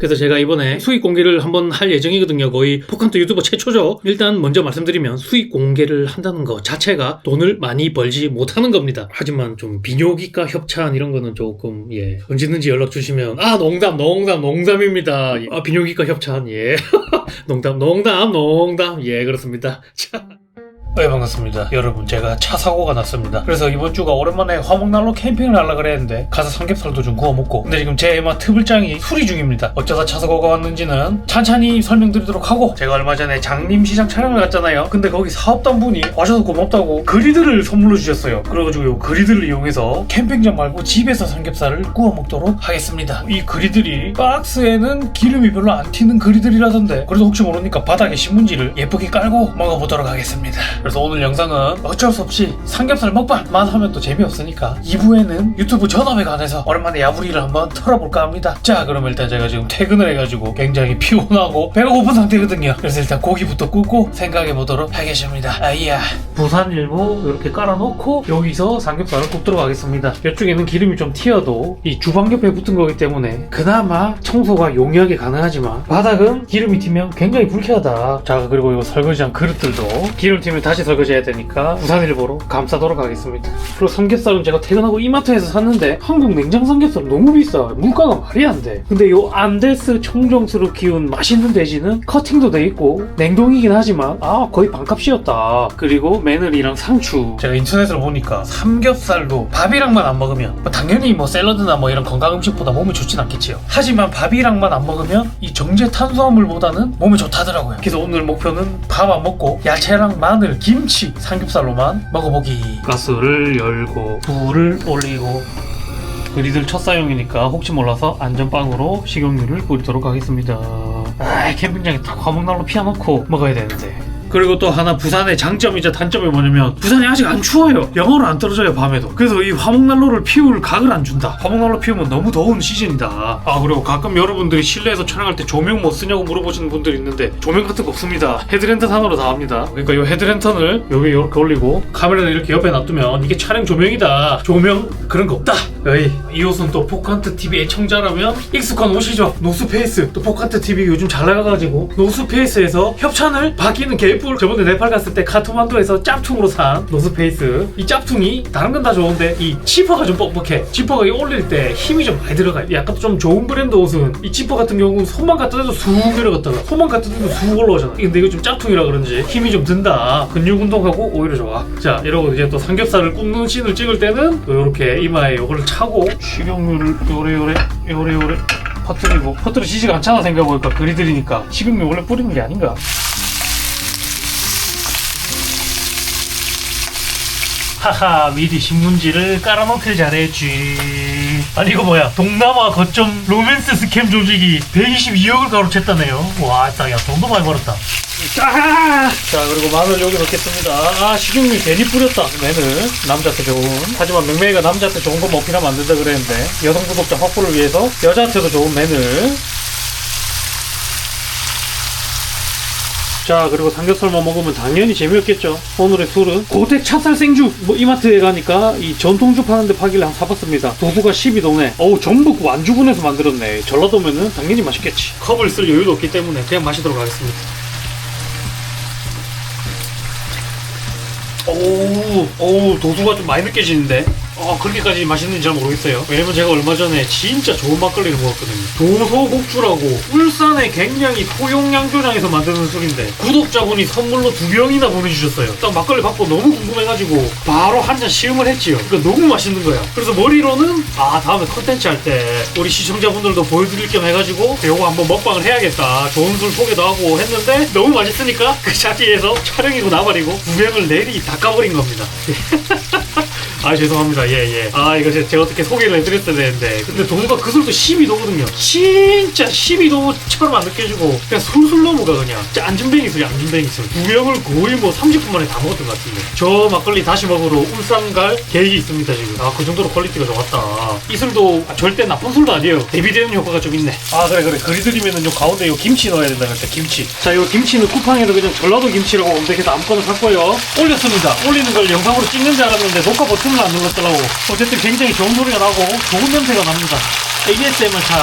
그래서 제가 이번에 수익 공개를 한번 할 예정이거든요. 거의 포칸트 유튜버 최초죠. 일단 먼저 말씀드리면 수익 공개를 한다는 것 자체가 돈을 많이 벌지 못하는 겁니다. 하지만 좀 비뇨기과 협찬 이런 거는 조금 언제든지 연락 주시면 농담입니다. 비뇨기과 협찬 농담 그렇습니다. 자. 네, 반갑습니다. 여러분, 제가 차 사고가 났습니다. 그래서 이번 주가 오랜만에 화목난로 캠핑을 하려고 그랬는데 가서 삼겹살도 좀 구워 먹고, 근데 지금 제 에마 트블장이 수리 중입니다. 어쩌다 차 사고가 왔는지는 찬찬히 설명드리도록 하고, 제가 얼마 전에 장림시장 촬영을 갔잖아요. 근데 거기 사업단분이 와셔서 고맙다고 그리드를 선물로 주셨어요. 그래가지고 이 그리드를 이용해서 캠핑장 말고 집에서 삼겹살을 구워 먹도록 하겠습니다. 이 그리들이 박스에는 기름이 별로 안 튀는 그리들이라던데, 그래도 혹시 모르니까 바닥에 신문지를 예쁘게 깔고 먹어보도록 하겠습니다. 그래서 오늘 영상은 어쩔 수 없이 삼겹살 먹방만 하면 또 재미없으니까 2부에는 유튜브 전업에 관해서 오랜만에 야부리를 한번 털어볼까 합니다. 자, 그러면 일단 제가 지금 퇴근을 해가지고 굉장히 피곤하고 배가 고픈 상태거든요. 그래서 일단 고기부터 굽고 생각해보도록 하겠습니다. 아이야, 부산일보 이렇게 깔아놓고 여기서 삼겹살을 굽도록 하겠습니다. 이쪽에는 기름이 좀 튀어도 이 주방 옆에 붙은 거기 때문에 그나마 청소가 용이하게 가능하지만 바닥은 기름이 튀면 굉장히 불쾌하다. 자, 그리고 이 설거지한 그릇들도 기름 튀면 다시 설거지해야 되니까 부산일보로 감싸도록 하겠습니다. 그리고 삼겹살은 제가 퇴근하고 이마트에서 샀는데 한국 냉장 삼겹살 너무 비싸. 물가가 말이 안 돼. 근데 요 안데스 청정수로 키운 맛있는 돼지는 커팅도 돼 있고 냉동이긴 하지만 거의 반값이었다. 그리고 마늘이랑 상추, 제가 인터넷으로 보니까 삼겹살도 밥이랑만 안 먹으면 당연히 샐러드나 이런 건강 음식보다 몸에 좋진 않겠지요. 하지만 밥이랑만 안 먹으면 이 정제 탄수화물보다는 몸에 좋다더라고요. 그래서 오늘 목표는 밥 안 먹고 야채랑 마늘, 김치, 삼겹살로만 먹어보기. 가스를 열고 불을 올리고, 그리들 첫 사용이니까 혹시 몰라서 안전빵으로 식용유를 뿌리도록 하겠습니다. 캠핑장에 딱 화목난로 피워놓고 먹어야 되는데. 그리고 또 하나 부산의 장점이자 단점이 뭐냐면 부산이 아직 안 추워요. 영하로 안 떨어져요, 밤에도. 그래서 이 화목난로를 피울 각을 안 준다. 화목난로 피우면 너무 더운 시즌이다. 그리고 가끔 여러분들이 실내에서 촬영할 때 조명 뭐 쓰냐고 물어보시는 분들이 있는데 조명 같은 거 없습니다. 헤드랜턴 하나로 다 합니다. 그러니까 이 헤드랜턴을 여기 이렇게 올리고 카메라를 이렇게 옆에 놔두면 이게 촬영 조명이다. 조명 그런 거 없다. 이 옷은 또 포칸트 TV 애청자라면 익숙한 옷이죠. 노스페이스. 또 포칸트 TV 요즘 잘 나가가지고 노스페이스에서 협찬을 받기는 개 저번에 네팔 갔을 때 카트만두에서 짭퉁으로 산 노스페이스. 이 짭퉁이 다른 건 다 좋은데 이 지퍼가 좀 뻑뻑해. 지퍼가 올릴 때 힘이 좀 많이 들어가요. 약간 좀 좋은 브랜드 옷은 이 지퍼 같은 경우는 손만 갖다 대도 쑥 내려갔다가 손만 갖다 대도 쑥 올라오잖아. 근데 이거 좀 짭퉁이라 그런지 힘이 좀 든다. 근육 운동하고 오히려 좋아. 자, 이러고 이제 또 삼겹살을 굽는 씬을 찍을 때는 또 이렇게 이마에 이거를 차고 식용유를 요래 퍼뜨리지가 않잖아. 생각해보니까 그리들이니까 식용유 원래 뿌리는 게 아닌가. 하하, 미리 신문지를 깔아놓길 잘했지. 아니 이거 뭐야, 동남아 거점 로맨스 스캠 조직이 122억을 가로챘다네요. 와, 야, 돈도 많이 벌었다. 자, 그리고 마늘 여기 넣겠습니다. 식용유 괜히 뿌렸다. 마늘 남자한테 좋은. 하지만 맹맹이가 남자한테 좋은 거 먹긴 하면 안 된다 그랬는데 여성 구독자 확보를 위해서 여자한테도 좋은 마늘. 자, 그리고 삼겹살만 먹으면 당연히 재미없겠죠. 오늘의 술은 고택 찹쌀 생주. 이마트에 가니까 이 전통주 파는데 파길래 한번 사봤습니다. 도수가 12도네. 전북 완주군에서 만들었네. 전라도면은 당연히 맛있겠지. 컵을 쓸 여유도 없기 때문에 그냥 마시도록 하겠습니다. 도수가 좀 많이 느껴지는데 그렇게까지 맛있는지 잘 모르겠어요. 왜냐면 제가 얼마 전에 진짜 좋은 막걸리를 먹었거든요. 도소곡주라고 울산의 굉장히 소용양조장에서 만드는 술인데 구독자분이 선물로 2병이나 보내주셨어요. 딱 막걸리 받고 너무 궁금해가지고 바로 한 잔 시음을 했지요. 그러니까 너무 맛있는 거야. 그래서 머리로는 다음에 컨텐츠 할 때 우리 시청자분들도 보여드릴 겸 해가지고 요거 한번 먹방을 해야겠다. 좋은 술 소개도 하고 했는데 너무 맛있으니까 그 자리에서 촬영이고 나발이고 2병을 내리 다 까버린 겁니다. 죄송합니다. 이거 제가 어떻게 소개를 해드렸어야 되는데, 근데 도수가 그 술도 12도거든요. 진짜 12도처럼 안 느껴지고 그냥 술술 넘어가. 그냥 진짜 안준뱅이 술이 안준뱅이 술. 2병을 거의 30분 만에 다 먹었던 것 같은데, 저 막걸리 다시 먹으러 울산 갈 계획이 있습니다 지금. 그 정도로 퀄리티가 좋았다. 이 술도 절대 나쁜 술도 아니에요. 대비되는 효과가 좀 있네. 그래 그리드리면은 요 가운데 요 김치 넣어야 된다 그랬다. 김치. 자, 요 김치는 쿠팡에서 그냥 전라도 김치라고 검색해서 아무거나 샀고요. 올렸습니다. 올리는 걸 영상으로 찍는 줄 알았는데 녹화 버튼을 안 눌렀더라고. 어쨌든 굉장히 좋은 소리가 나고 좋은 냄새가 납니다. ASMR 참.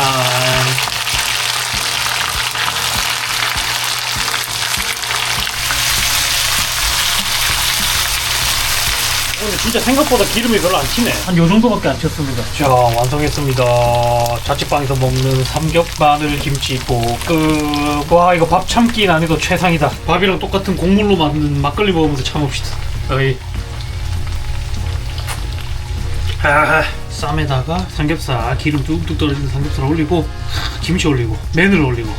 진짜 생각보다 기름이 별로 안 튀네. 한 요 정도밖에 안 튀었습니다. 자, 완성했습니다. 자취방에서 먹는 삼겹 마늘 김치볶음. 와, 이거 밥 참기 난이도 최상이다. 밥이랑 똑같은 곡물로 만든 막걸리 먹으면서 참읍시다. 어이. 쌈에다가 삼겹살, 기름 뚝뚝 떨어지는 삼겹살 올리고, 김치 올리고, 마늘 올리고.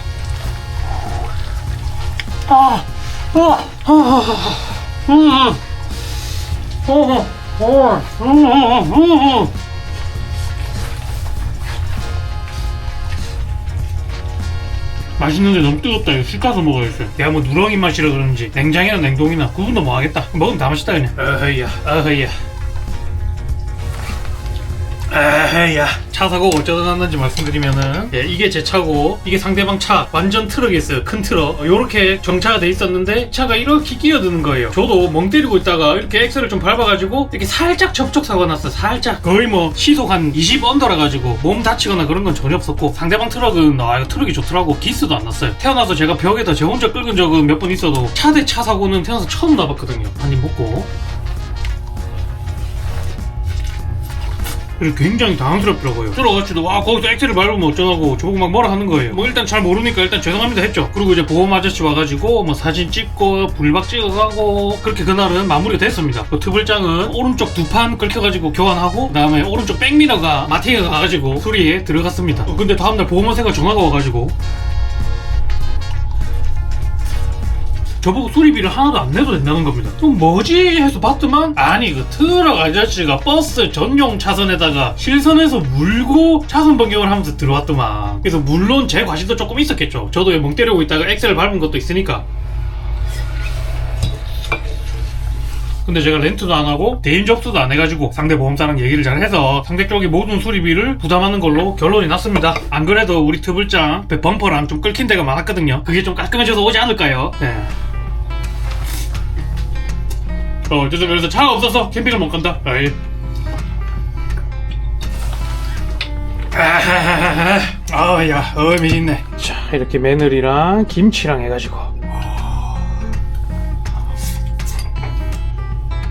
맛있는데 너무 뜨겁다. 이거 술 까서 먹어야겠어요. 내가 뭐 누렁이 맛이라 그런지 냉장이나 냉동이나 구분도 뭐 하겠다. 먹으면 다 맛있다 그냥. 어허이야. 차 사고가 어쩌다 났는지 말씀드리면은, 예, 이게 제 차고 이게 상대방 차, 완전 트럭이었어요. 큰 트럭. 요렇게 정차가 돼 있었는데 차가 이렇게 끼어드는 거예요. 저도 멍 때리고 있다가 이렇게 엑셀을 좀 밟아가지고 이렇게 살짝 접촉 사고가 났어요. 살짝. 거의 뭐 시속 한 20 언더라 가지고 몸 다치거나 그런 건 전혀 없었고, 상대방 트럭은 이거 트럭이 좋더라고. 기스도 안 났어요. 태어나서 제가 벽에다 제 혼자 끌은 적은 몇 번 있어도 차 대 차 사고는 태어나서 처음 나봤거든요. 한 입 먹고. 그래서 굉장히 당황스럽더라고요. 들어가지도 와 거기서 엑셀을 밟으면 어쩌라고 저보고 막 뭐라 하는 거예요. 뭐 일단 잘 모르니까 일단 죄송합니다 했죠. 그리고 이제 보험 아저씨 와가지고 뭐 사진 찍고 불박 찍어가고 그렇게 그날은 마무리가 됐습니다. 그 트블장은 오른쪽 두 판 긁혀가지고 교환하고, 그 다음에 오른쪽 백미러가 마티가 가가지고 수리에 들어갔습니다. 근데 다음날 보험회사가 전화가 와가지고 저보고 수리비를 하나도 안 내도 된다는 겁니다. 그럼 뭐지? 해서 봤더만, 아니 그 트럭 아저씨가 버스 전용 차선에다가 실선에서 물고 차선 변경을 하면서 들어왔더만. 그래서 물론 제 과실도 조금 있었겠죠. 저도 멍 때리고 있다가 엑셀을 밟은 것도 있으니까. 근데 제가 렌트도 안 하고 대인 접수도 안 해가지고 상대 보험사랑 얘기를 잘 해서 상대 쪽이 모든 수리비를 부담하는 걸로 결론이 났습니다. 안 그래도 우리 트블장 범퍼랑 좀 끓긴 데가 많았거든요. 그게 좀 깔끔해져서 오지 않을까요? 네. 어쨌든 그래서 차가 없어서 캠핑을 못 간다. 아이. 야, 미있네. 자, 이렇게 마늘이랑 김치랑 해가지고.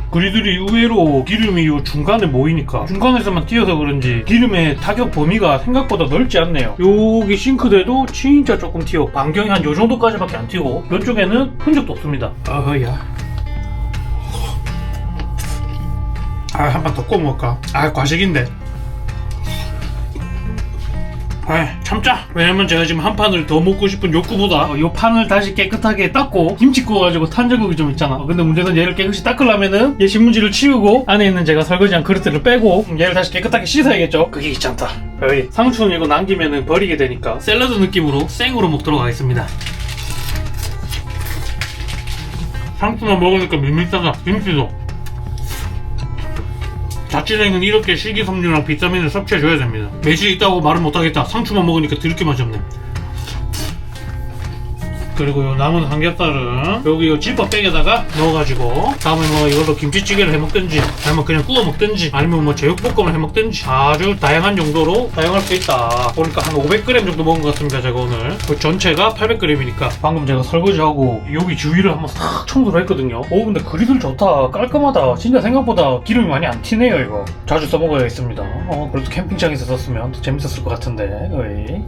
그리들이 의외로 기름이 요 중간에 모이니까 중간에서만 띄어서 그런지 기름의 타격 범위가 생각보다 넓지 않네요. 여기 싱크대도 진짜 조금 튀어. 반경이 한 요 정도까지밖에 안 튀고, 이쪽에는 흔적도 없습니다. 한 판 더 구워 먹을까? 과식인데. 참자. 왜냐면 제가 지금 한 판을 더 먹고 싶은 욕구보다 요 판을 다시 깨끗하게 닦고 김치 구워가지고 탄저국이 좀 있잖아. 근데 문제는 얘를 깨끗이 닦으려면은 얘 신문지를 치우고 안에 있는 제가 설거지한 그릇들을 빼고 얘를 다시 깨끗하게 씻어야겠죠. 그게 귀찮다. 상추는 이거 남기면은 버리게 되니까 샐러드 느낌으로 생으로 먹도록 하겠습니다. 상추만 먹으니까 밋밋하다. 김치도. 자취생은 이렇게 식이섬유랑 비타민을 섭취해줘야 됩니다. 매실 있다고 말은 못하겠다. 상추만 먹으니까 드럽게 맛이 없네. 그리고 요 남은 삼겹살은 여기 요 지퍼백에다가 넣어가지고 다음에 뭐 이걸로 김치찌개를 해먹든지, 아니면 그냥 구워 먹든지, 아니면 뭐 제육볶음을 해먹든지 아주 다양한 용도로 사용할 수 있다. 보니까 한 500g 정도 먹은 것 같습니다. 제가 오늘 그 전체가 800g이니까 방금 제가 설거지하고 여기 주위를 한번 싹 청소를 했거든요. 근데 그리들 좋다. 깔끔하다. 진짜 생각보다 기름이 많이 안 튀네요. 이거 자주 써먹어야겠습니다. 그래도 캠핑장에서 썼으면 더 재밌었을 것 같은데.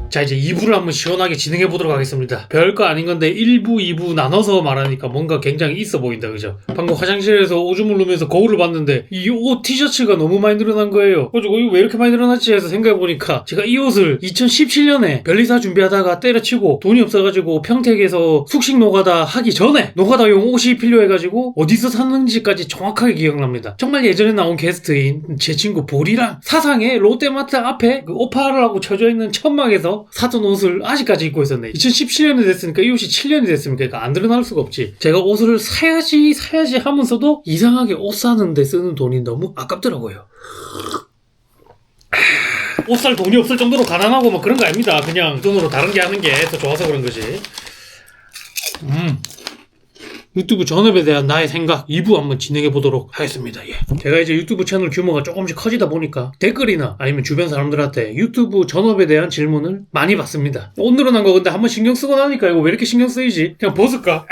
자, 이제 2부를 한번 시원하게 진행해보도록 하겠습니다. 별거 아닌 건 근데 1부, 2부 나눠서 말하니까 뭔가 굉장히 있어 보인다, 그죠? 방금 화장실에서 오줌을 누면서 거울을 봤는데 이 옷 티셔츠가 너무 많이 늘어난 거예요. 그래서 이거 왜 이렇게 많이 늘어났지 해서 생각해보니까 제가 이 옷을 2017년에 변리사 준비하다가 때려치고 돈이 없어가지고 평택에서 숙식 노가다 하기 전에 노가다용 옷이 필요해가지고 어디서 샀는지까지 정확하게 기억납니다. 정말 예전에 나온 게스트인 제 친구 보리랑 사상의 롯데마트 앞에 그 오파라고 쳐져 있는 천막에서 사던 옷을 아직까지 입고 있었네. 2017년에 됐으니까 이 옷이 7년이 됐습니까? 그러니까 안 드러날 수가 없지. 제가 옷을 사야지 하면서도 이상하게 옷 사는데 쓰는 돈이 너무 아깝더라고요. 옷 살 돈이 없을 정도로 가난하고 뭐 그런 거 아닙니다. 그냥 그 돈으로 다른 게 하는 게 더 좋아서 그런 거지. 유튜브 전업에 대한 나의 생각 2부 한번 진행해 보도록 하겠습니다. 제가 이제 유튜브 채널 규모가 조금씩 커지다 보니까 댓글이나 아니면 주변 사람들한테 유튜브 전업에 대한 질문을 많이 받습니다. 옷 늘어난 거 근데 한번 신경 쓰고 나니까 이거 왜 이렇게 신경 쓰이지? 그냥 벗을까?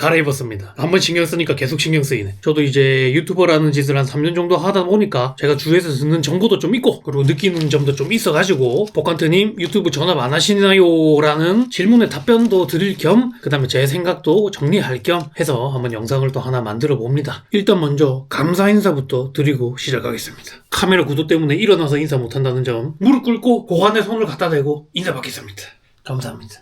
갈아입었습니다. 한번 신경 쓰니까 계속 신경 쓰이네. 저도 이제 유튜버라는 짓을 한 3년 정도 하다 보니까 제가 주위에서 듣는 정보도 좀 있고 그리고 느끼는 점도 좀 있어가지고 복한트님 유튜브 전업 안 하시나요? 라는 질문에 답변도 드릴 겸 그 다음에 제 생각도 정리할 겸 해서 한번 영상을 또 하나 만들어 봅니다. 일단 먼저 감사 인사부터 드리고 시작하겠습니다. 카메라 구도 때문에 일어나서 인사 못한다는 점 무릎 꿇고 고관에 손을 갖다 대고 인사받겠습니다. 감사합니다.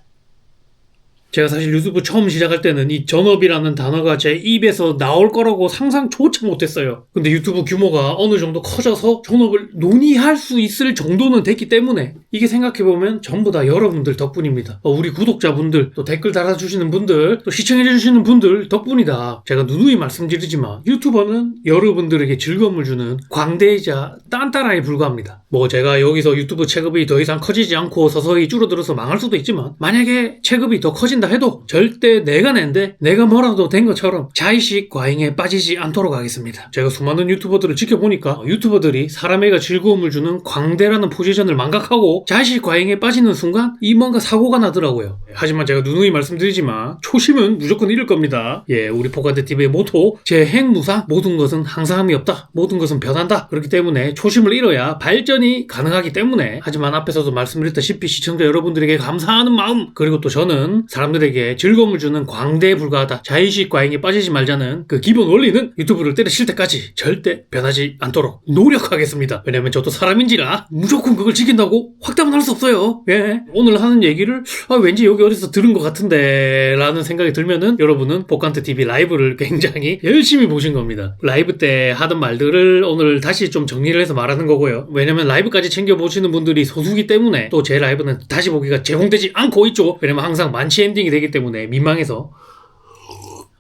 제가 사실 유튜브 처음 시작할 때는 이 전업이라는 단어가 제 입에서 나올 거라고 상상조차 못했어요. 근데 유튜브 규모가 어느 정도 커져서 전업을 논의할 수 있을 정도는 됐기 때문에 이게 생각해보면 전부 다 여러분들 덕분입니다. 우리 구독자분들, 또 댓글 달아주시는 분들, 또 시청해주시는 분들 덕분이다. 제가 누누이 말씀드리지만 유튜버는 여러분들에게 즐거움을 주는 광대이자 딴따라에 불과합니다. 뭐 제가 여기서 유튜브 체급이 더 이상 커지지 않고 서서히 줄어들어서 망할 수도 있지만 만약에 체급이 더 커진다 해도 절대 내가 낸데 내가 뭐라도 된 것처럼 자의식 과잉에 빠지지 않도록 하겠습니다. 제가 수많은 유튜버들을 지켜보니까 유튜버들이 사람에게 즐거움을 주는 광대라는 포지션을 망각하고 자의식 과잉에 빠지는 순간 이 뭔가 사고가 나더라고요. 하지만 제가 누누이 말씀드리지만 초심은 무조건 잃을 겁니다. 우리 포카드TV의 모토 제 행무상 모든 것은 항상함이 없다. 모든 것은 변한다. 그렇기 때문에 초심을 잃어야 발전이 가능하기 때문에 하지만 앞에서도 말씀드렸다시피 시청자 여러분들에게 감사하는 마음 그리고 또 저는 사람들에게 즐거움을 주는 광대에 불과하다. 자의식 과잉에 빠지지 말자는 그 기본 원리는 유튜브를 때려칠 때까지 절대 변하지 않도록 노력하겠습니다. 왜냐면 저도 사람인지라 무조건 그걸 지킨다고 확답은 할 수 없어요. 오늘 하는 얘기를 왠지 여기 어디서 들은 것 같은데 라는 생각이 들면은 여러분은 복한트TV 라이브를 굉장히 열심히 보신 겁니다. 라이브 때 하던 말들을 오늘 다시 좀 정리를 해서 말하는 거고요. 왜냐면 라이브까지 챙겨보시는 분들이 소수기 때문에 또 제 라이브는 다시 보기가 제공되지 않고 있죠. 왜냐면 항상 만치 엔딩이 되기 때문에 민망해서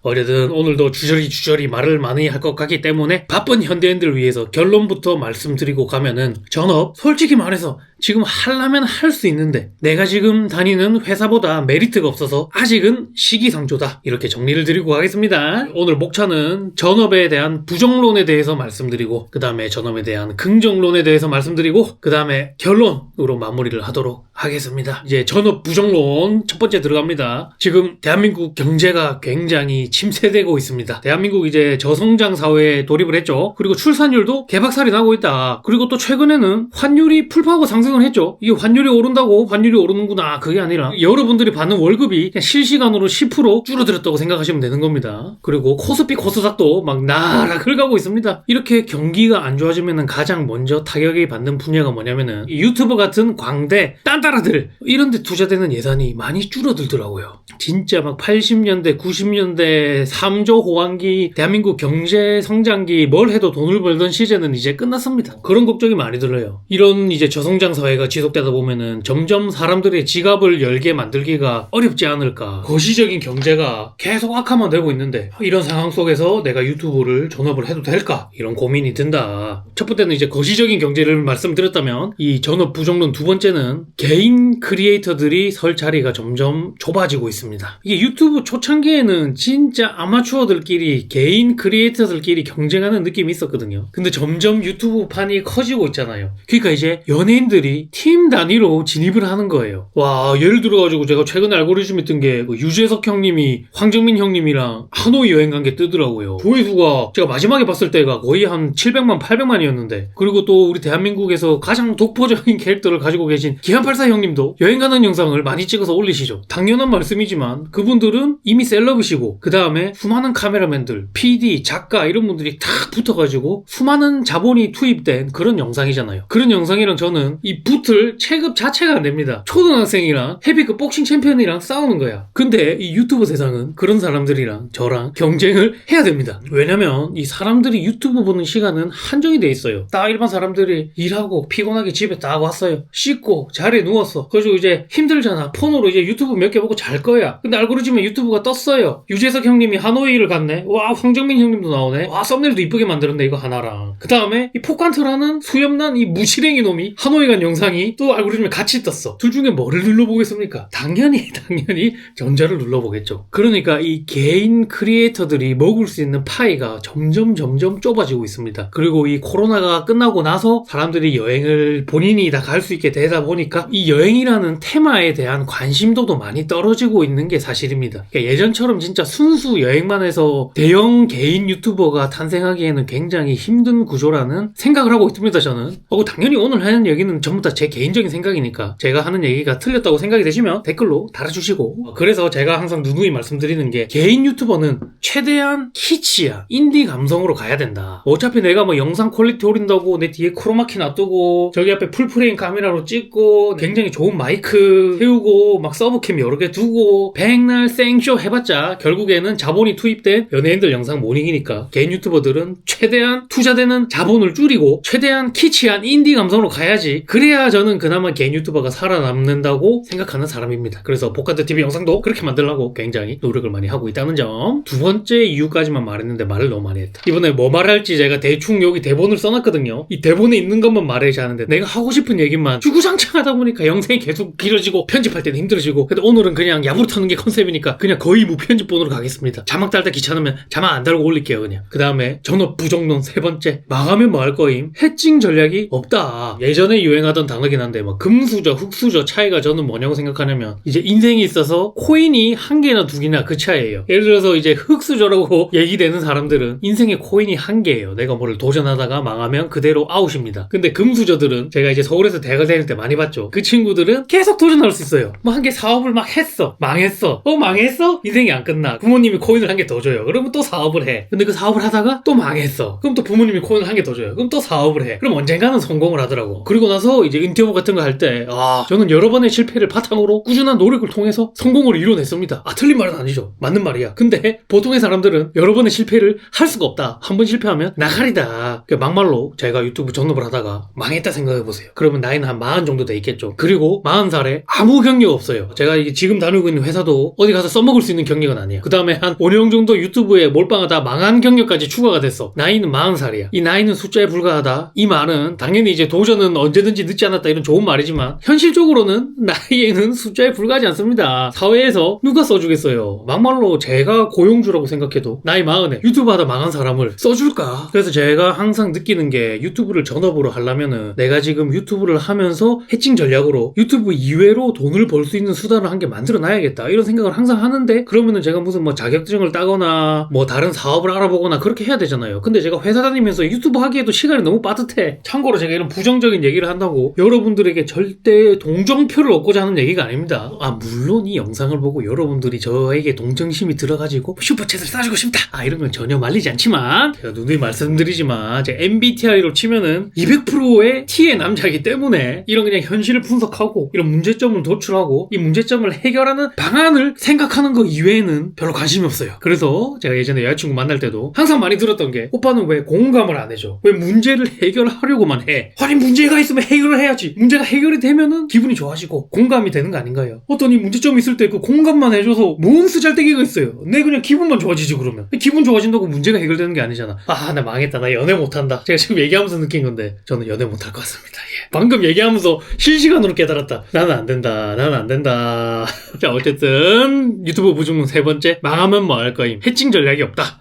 어쨌든 오늘도 주저리 말을 많이 할 것 같기 때문에 바쁜 현대인들을 위해서 결론부터 말씀드리고 가면은 전업 솔직히 말해서 지금 하려면 할 수 있는데 내가 지금 다니는 회사보다 메리트가 없어서 아직은 시기상조다 이렇게 정리를 드리고 가겠습니다. 오늘 목차는 전업에 대한 부정론에 대해서 말씀드리고 그 다음에 전업에 대한 긍정론에 대해서 말씀드리고 그 다음에 결론으로 마무리를 하도록 하겠습니다. 이제 전업 부정론 첫 번째 들어갑니다. 지금 대한민국 경제가 굉장히 침체되고 있습니다. 대한민국 이제 저성장 사회에 돌입을 했죠. 그리고 출산율도 개박살이 나고 있다. 그리고 또 최근에는 환율이 풀파고 상승을 했죠. 이게 환율이 오른다고 환율이 오르는구나 그게 아니라 여러분들이 받는 월급이 그냥 실시간으로 10% 줄어들었다고 생각하시면 되는 겁니다. 그리고 코스피 코스닥도 막 나락을 가고 있습니다. 이렇게 경기가 안 좋아지면 가장 먼저 타격이 받는 분야가 뭐냐면은 이 유튜버 같은 광대 딴따라들 이런 데 투자되는 예산이 많이 줄어들더라고요. 진짜 막 80년대 90년대 3조 호황기 대한민국 경제 성장기 뭘 해도 돈을 벌던 시즌은 이제 끝났습니다. 그런 걱정이 많이 들어요. 이런 이제 저성장 사회가 지속되다 보면은 점점 사람들의 지갑을 열게 만들기가 어렵지 않을까. 거시적인 경제가 계속 악화만 되고 있는데 이런 상황 속에서 내가 유튜브를 전업을 해도 될까? 이런 고민이 든다. 첫 번째는 이제 거시적인 경제를 말씀드렸다면 이 전업 부정론 두 번째는 개인 크리에이터들이 설 자리가 점점 좁아지고 있습니다. 이게 유튜브 초창기에는 진짜 아마추어들끼리 개인 크리에이터들끼리 경쟁하는 느낌이 있었거든요. 근데 점점 유튜브 판이 커지고 있잖아요. 그러니까 이제 연예인들이 팀 단위로 진입을 하는 거예요. 와, 예를 들어가지고 제가 최근에 알고리즘에 뜬 게 유재석 형님이 황정민 형님이랑 하노이 여행 간 게 뜨더라고요. 조회수가 제가 마지막에 봤을 때가 거의 한 700만 800만이었는데 그리고 또 우리 대한민국에서 가장 독보적인 캐릭터를 가지고 계신 기안84 형님도 여행 가는 영상을 많이 찍어서 올리시죠. 당연한 말씀이지만 그분들은 이미 셀럽이시고 그 다음에 수많은 카메라맨들, PD, 작가 이런 분들이 탁 붙어가지고 수많은 자본이 투입된 그런 영상이잖아요. 그런 영상이랑 저는 이 붙을 체급 자체가 안 됩니다. 초등학생이랑 헤비급 복싱 챔피언이랑 싸우는 거야. 근데 이 유튜브 세상은 그런 사람들이랑 저랑 경쟁을 해야 됩니다. 왜냐면 이 사람들이 유튜브 보는 시간은 한정이 돼 있어요. 딱 일반 사람들이 일하고 피곤하게 집에 딱 왔어요. 씻고 자리에 누웠어. 그래서 이제 힘들잖아. 폰으로 이제 유튜브 몇 개 보고 잘 거야. 근데 알고리즘에 유튜브가 떴어요. 유재석 형님이 하노이를 갔네. 와, 황정민 형님도 나오네. 와, 썸네일도 이쁘게 만들었네 이거 하나랑. 그 다음에 이 포칸트라는 수염난 이 무시랭이 놈이 하노이 간 영상이 또 알고리즘에 같이 떴어. 둘 중에 뭐를 눌러보겠습니까? 당연히 전자를 눌러보겠죠. 그러니까 이 개인 크리에이터들이 먹을 수 있는 파이가 점점 좁아지고 있습니다. 그리고 이 코로나가 끝나고 나서 사람들이 여행을 본인이 다 갈 수 있게 되다 보니까 이 여행이라는 테마에 대한 관심도도 많이 떨어지고 있는 게 사실입니다. 그러니까 예전처럼 진짜 순수 여행만 해서 대형 개인 유튜버가 탄생하기에는 굉장히 힘든 구조라는 생각을 하고 있습니다, 저는. 당연히 오늘 하는 얘기는 전부 다 제 개인적인 생각이니까 제가 하는 얘기가 틀렸다고 생각이 되시면 댓글로 달아주시고, 그래서 제가 항상 누누이 말씀드리는 게 개인 유튜버는 최대한 키치야 인디 감성으로 가야 된다. 어차피 내가 뭐 영상 퀄리티 올린다고 내 뒤에 크로마키 놔두고 저기 앞에 풀프레임 카메라로 찍고 굉장히 좋은 마이크 세우고 막 서브캠 여러 개 두고 백날 생쇼 해봤자 결국에는 자본이 투입된 연예인들 영상 모닝이니까 개인 유튜버들은 최대한 투자되는 자본을 줄이고 최대한 키치한 인디 감성으로 가야지. 그래야 저는 그나마 개인 유튜버가 살아남는다고 생각하는 사람입니다. 그래서 복가드TV 영상도 그렇게 만들려고 굉장히 노력을 많이 하고 있다는 점. 두 번째 이유까지만 말했는데 말을 너무 많이 했다. 이번에 뭐 말할지 제가 대충 여기 대본을 써놨거든요. 이 대본에 있는 것만 말해야 하는데 내가 하고 싶은 얘기만 주구장창 하다 보니까 영상이 계속 길어지고 편집할 때는 힘들어지고, 근데 오늘은 그냥 야부로 터는 게 컨셉이니까 그냥 거의 무편집본으로 가겠습니다. 자막 달 때 귀찮으면 자막 안 달고 올릴게요. 그냥. 그 다음에 전업 부정론 세 번째, 망하면 뭐 할 거임? 해칭 전략이 없다. 예전에 유행하던 단어긴 한데 뭐 금수저 흑수저 차이가 저는 뭐냐고 생각하냐면 이제 인생이 있어서 코인이 한 개나 두 개나 그 차이예요. 예를 들어서 이제 흑수저라고 얘기되는 사람들은 인생에 코인이 한 개예요. 내가 뭐를 도전하다가 망하면 그대로 아웃입니다. 근데 금수저들은 제가 이제 서울에서 대학을 다닐 때 많이 봤죠. 그 친구들은 계속 도전할 수 있어요. 뭐 한 개 사업을 막 했어. 망했어. 망했어? 인생이 안 끝나. 부모님이 코인을 한 개 더 줘요. 그러면 또 사업을 해. 근데 그 사업을 하다가 또 망했어. 그럼 또 부모님이 코인을 한 개 더 줘요. 그럼 또 사업을 해. 그럼 언젠가는 성공을 하더라고. 그리고 나서 이제 인터뷰 같은 거 할 때 저는 여러 번의 실패를 바탕으로 꾸준한 노력을 통해서 성공을 이뤄냈습니다. 틀린 말은 아니죠. 맞는 말이야. 근데 보통의 사람들은 여러 번의 실패를 할 수가 없다. 한 번 실패하면 나가리다. 막말로 제가 유튜브 전업을 하다가 망했다 생각해보세요. 그러면 나이는 한 40 정도 돼 있겠죠. 그리고 40살에 아무 경력 없어요. 제가 지금 다니고 있는 회사도 어디 가서 써먹을 수 있는 경력은 아니에요. 그 다음에 한 5년 정도 유튜브에 몰빵하다 망한 경력까지 추가가 됐어. 나이는 40살이야. 이 나이는 숫자에 불과하다. 이 말은 당연히 이제 도전은 언제든지 늦지 않았다 이런 좋은 말이지만 현실적으로는 나이에는 숫자에 불과하지 않습니다. 사회에서 누가 써주겠어요. 막말로 제가 고용주라고 생각해도 나이 40에 유튜브 하다 망한 사람을 써줄까? 그래서 제가 항상 느끼는 게 유튜브를 전업으로 하려면은 내가 지금 유튜브를 하면서 해칭 전략으로 유튜브 이외로 돈을 벌 수 있는 수단을 한 개 만들어 놔야겠다 이런 생각을 항상 하는데, 그러면은 제가 무슨 뭐 자격증을 따거나 뭐 다른 사업을 알아보거나 그렇게 해야 되잖아요. 근데 제가 회사 다니면서 유튜브 하기에도 시간이 너무 빠듯해. 참고로 제가 이런 부정적인 얘기를 한다고 여러분들에게 절대 동정표를 얻고자 하는 얘기가 아닙니다. 물론 이 영상을 보고 여러분들이 저에게 동정심이 들어가지고 슈퍼챗을 싸주고 싶다 이런 건 전혀 말리지 않지만, 제가 누누이 말씀드리지만 제 MBTI로 치면은 200%의 T의 남자이기 때문에 이런 그냥 현실을 분석하고 이런 문제점을 도출하고 이 문제점을 해결하는 방안을 생각하는 거 이외에는 별로 관심이 없어요. 그래서 제가 예전에 여자친구 만날 때도 항상 많이 들었던 게, 오빠는 왜 공감을 안 해줘? 왜 문제를 해결하려고만 해? 아니 문제가 있으면 해결을 해야지. 문제가 해결이 되면은 기분이 좋아지고 공감이 되는 거 아닌가요? 어떤 이 문제점이 있을 때 그 공감만 해줘서 뭔 쓰잘데기가 있어요. 내 그냥 기분만 좋아지지. 그러면 기분 좋아진다고 문제가 해결되는 게 아니잖아. 나 망했다. 나 연애 못한다. 제가 지금 얘기하면서 느낀 건데 저는 연애 못할 것 같습니다. 방금 얘기하면서 실시간으로 깨달았다. 나는 안 된다. 나는 안 된다. 자, 어쨌든 유튜브 부중론 세 번째, 망하면 뭐 할 거임? 해칭 전략이 없다.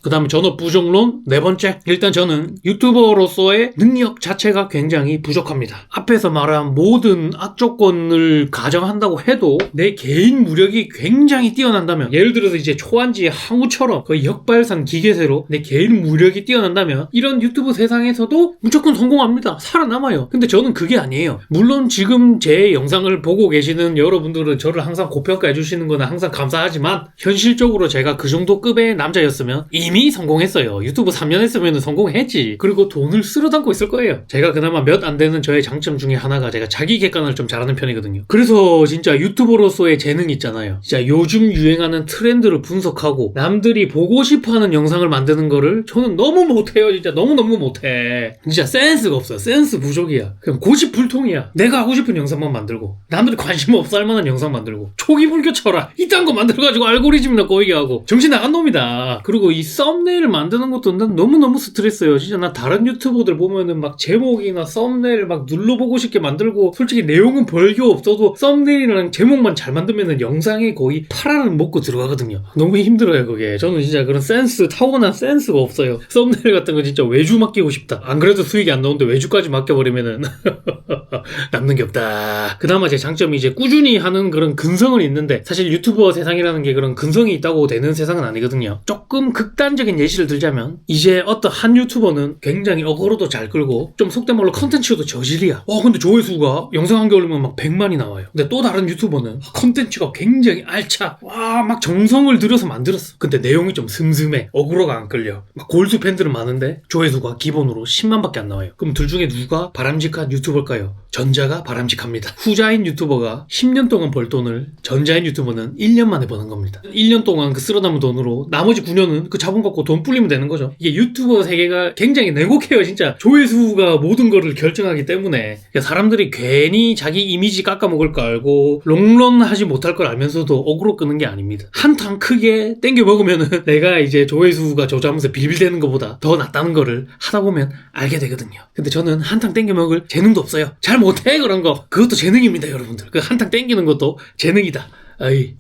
그 다음에 전업 부정론 네 번째, 일단 저는 유튜버로서의 능력 자체가 굉장히 부족합니다. 앞에서 말한 모든 악조건을 가정한다고 해도 내 개인 무력이 굉장히 뛰어난다면, 예를 들어서 이제 초안지의 항우처럼 거의 역발상 기계세로 내 개인 무력이 뛰어난다면 이런 유튜브 세상에서도 무조건 성공합니다. 살아남아요. 근데 저는 그게 아니에요. 물론 지금 제 영상을 보고 계시는 여러분들은 저를 항상 고평가해 주시는 거는 항상 감사하지만, 현실적으로 제가 그 정도 급의 남자였으면 이미 성공했어요. 유튜브 3년 했으면 성공했지. 그리고 돈을 쓸어 담고 있을 거예요. 제가 그나마 몇 안 되는 저의 장점 중에 하나가 제가 자기 객관을 좀 잘하는 편이거든요. 그래서 진짜 유튜버로서의 재능 있잖아요. 진짜 요즘 유행하는 트렌드를 분석하고 남들이 보고 싶어하는 영상을 만드는 거를 저는 너무 못해요. 진짜 너무너무 못해. 진짜 센스가 없어요. 센스 부족이야. 그냥 고집불통이야. 내가 하고 싶은 영상만 만들고 남들이 관심 없어 할 만한 영상 만들고 초기불교 철학 이딴 거 만들어가지고 알고리즘이나 꼬이게 하고 정신 나간 놈이다. 그리고 이 썸네일 만드는 것도 난 너무너무 스트레스예요. 진짜 나 다른 유튜버들 보면은 막 제목이나 썸네일 막 눌러보고 싶게 만들고 솔직히 내용은 별게 없어도 썸네일이랑 제목만 잘 만들면은 영상에 거의 8알은 먹고 들어가거든요. 너무 힘들어요 그게. 저는 진짜 그런 센스, 타고난 센스가 없어요. 썸네일 같은 거 진짜 외주 맡기고 싶다. 안 그래도 수익이 안 나오는데 외주까지 맡겨버리면은 남는 게 없다. 그나마 제 장점이 이제 꾸준히 하는 그런 근성은 있는데 사실 유튜버 세상이라는 게 그런 근성이 있다고 되는 세상은 아니거든요. 조금 극단적인 예시를 들자면 이제 어떤 한 유튜버는 굉장히 어그로도 잘 끌고 좀 속된 말로 컨텐츠도 저질이야. 근데 조회수가 영상 한 개 올리면 막 100만이 나와요. 근데 또 다른 유튜버는 컨텐츠가 굉장히 알차. 막 정성을 들여서 만들었어. 근데 내용이 좀 슴슴해. 어그로가 안 끌려. 막 골수 팬들은 많은데 조회수가 기본으로 10만밖에 안 나와요. 그럼 둘 중에 누가 바람직한 유튜버일까요? 전자가 바람직합니다. 후자인 유튜버가 10년 동안 벌 돈을 전자인 유튜버는 1년 만에 버는 겁니다. 1년 동안 그 쓸어남은 돈으로 나머지 9년은 그 자본 갖고 돈 불리면 되는 거죠. 이게 유튜버 세계가 굉장히 냉혹해요. 진짜 조회수가 모든 거를 결정하기 때문에 사람들이 괜히 자기 이미지 깎아먹을 거 알고 롱런하지 못할 걸 알면서도 어그로 끄는 게 아닙니다. 한탕 크게 땡겨 먹으면은 내가 이제 조회수가 저조하면서 빌빌대는 것보다 더 낫다는 거를 하다 보면 알게 되거든요. 근데 저는 한탕 땡겨 먹을 재능도 없어요. 잘 못해 그런 거. 그것도 재능입니다 여러분들. 그 한탕 땡기는 것도 재능이다. 아이.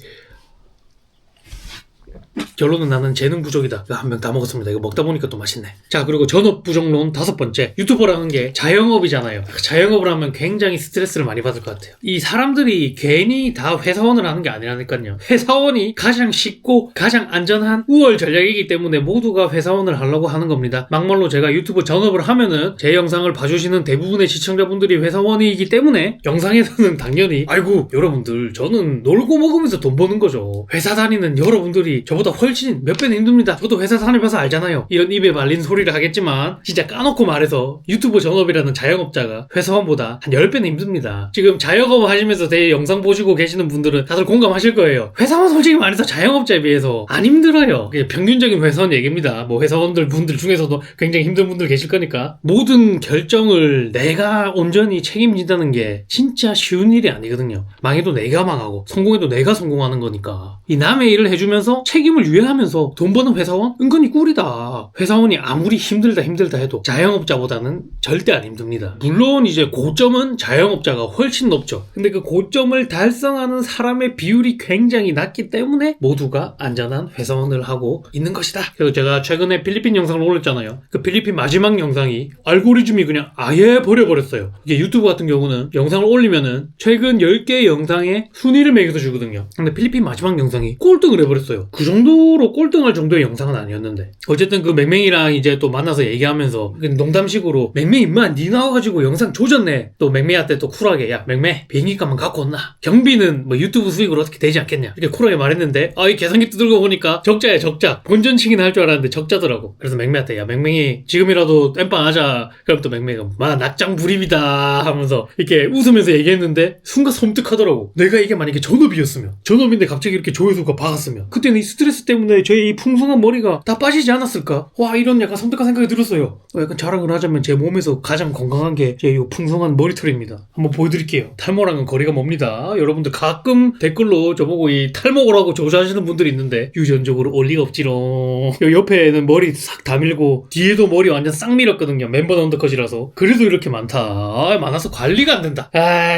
결론은 나는 재능 부족이다. 한 병 다 먹었습니다. 이거 먹다 보니까 또 맛있네. 자, 그리고 전업 부정론 5번째. 유튜버라는 게 자영업이잖아요. 자영업을 하면 굉장히 스트레스를 많이 받을 것 같아요. 이 사람들이 괜히 다 회사원을 하는 게 아니라니까요. 회사원이 가장 쉽고 가장 안전한 우월 전략이기 때문에 모두가 회사원을 하려고 하는 겁니다. 막말로 제가 유튜브 전업을 하면은 제 영상을 봐주시는 대부분의 시청자분들이 회사원이기 때문에 영상에서는 당연히 아이고 여러분들 저는 놀고 먹으면서 돈 버는 거죠. 회사 다니는 여러분들이 저보다 훨씬 몇 배는 힘듭니다. 저도 회사 다녀봐서 알잖아요. 이런 입에 말린 소리를 하겠지만 진짜 까놓고 말해서 유튜브 전업이라는 자영업자가 회사원보다 한 10배는 힘듭니다. 지금 자영업 하시면서 제 영상 보시고 계시는 분들은 다들 공감하실 거예요. 회사원 솔직히 말해서 자영업자에 비해서 안 힘들어요. 그게 평균적인 회사원 얘기입니다. 뭐 회사원들 분들 중에서도 굉장히 힘든 분들 계실 거니까. 모든 결정을 내가 온전히 책임진다는 게 진짜 쉬운 일이 아니거든요. 망해도 내가 망하고 성공해도 내가 성공하는 거니까. 이 남의 일을 해주면서 책임을 유예하면서 돈 버는 회사원? 은근히 꿀이다. 회사원이 아무리 힘들다 해도 자영업자보다는 절대 안 힘듭니다. 물론 이제 고점은 자영업자가 훨씬 높죠. 근데 그 고점을 달성하는 사람의 비율이 굉장히 낮기 때문에 모두가 안전한 회사원을 하고 있는 것이다. 그래서 제가 최근에 필리핀 영상을 올렸잖아요. 그 필리핀 마지막 영상이 알고리즘이 그냥 아예 버려버렸어요. 이게 유튜브 같은 경우는 영상을 올리면은 최근 10개의 영상에 순위를 매겨서 주거든요. 근데 필리핀 마지막 영상이 꼴등을 해버렸어요. 그 정도로 꼴등할 정도의 영상은 아니었는데 어쨌든 그 맹맹이랑 이제 또 만나서 얘기하면서 농담식으로 맹맹이 임마 니 나와가지고 영상 조졌네. 또 맹맹이한테 또 쿨하게 야 맹맹 비행기값만 갖고 온나 경비는 뭐 유튜브 수익으로 어떻게 되지 않겠냐 이렇게 쿨하게 말했는데 이 계산기 뜯고 보니까 적자야 적자. 본전치기는 할 줄 알았는데 적자더라고. 그래서 맹맹이한테 야 맹맹이 지금이라도 땜빵 하자. 그럼 또 맹맹이가 마 낙장 불입이다 하면서 이렇게 웃으면서 얘기했는데 순간 섬뜩하더라고. 내가 이게 만약에 전업이었으면 전업인데 갑자기 이렇게 조회수가 박았으면 그때는 이 스트레스 때문에 저의 이 풍성한 머리가 다 빠지지 않았을까? 와 이런 약간 섬뜩한 생각이 들었어요. 약간 자랑을 하자면 제 몸에서 가장 건강한 게 제 이 풍성한 머리털입니다. 한번 보여드릴게요. 탈모랑은 거리가 멉니다. 여러분들 가끔 댓글로 저보고 이 탈모라고 조사하시는 분들이 있는데 유전적으로 올 리가 없지롱. 옆에는 머리 싹 다 밀고 뒤에도 머리 완전 싹 밀었거든요. 멤버 언더컷이라서. 그래도 이렇게 많다. 많아서 관리가 안 된다.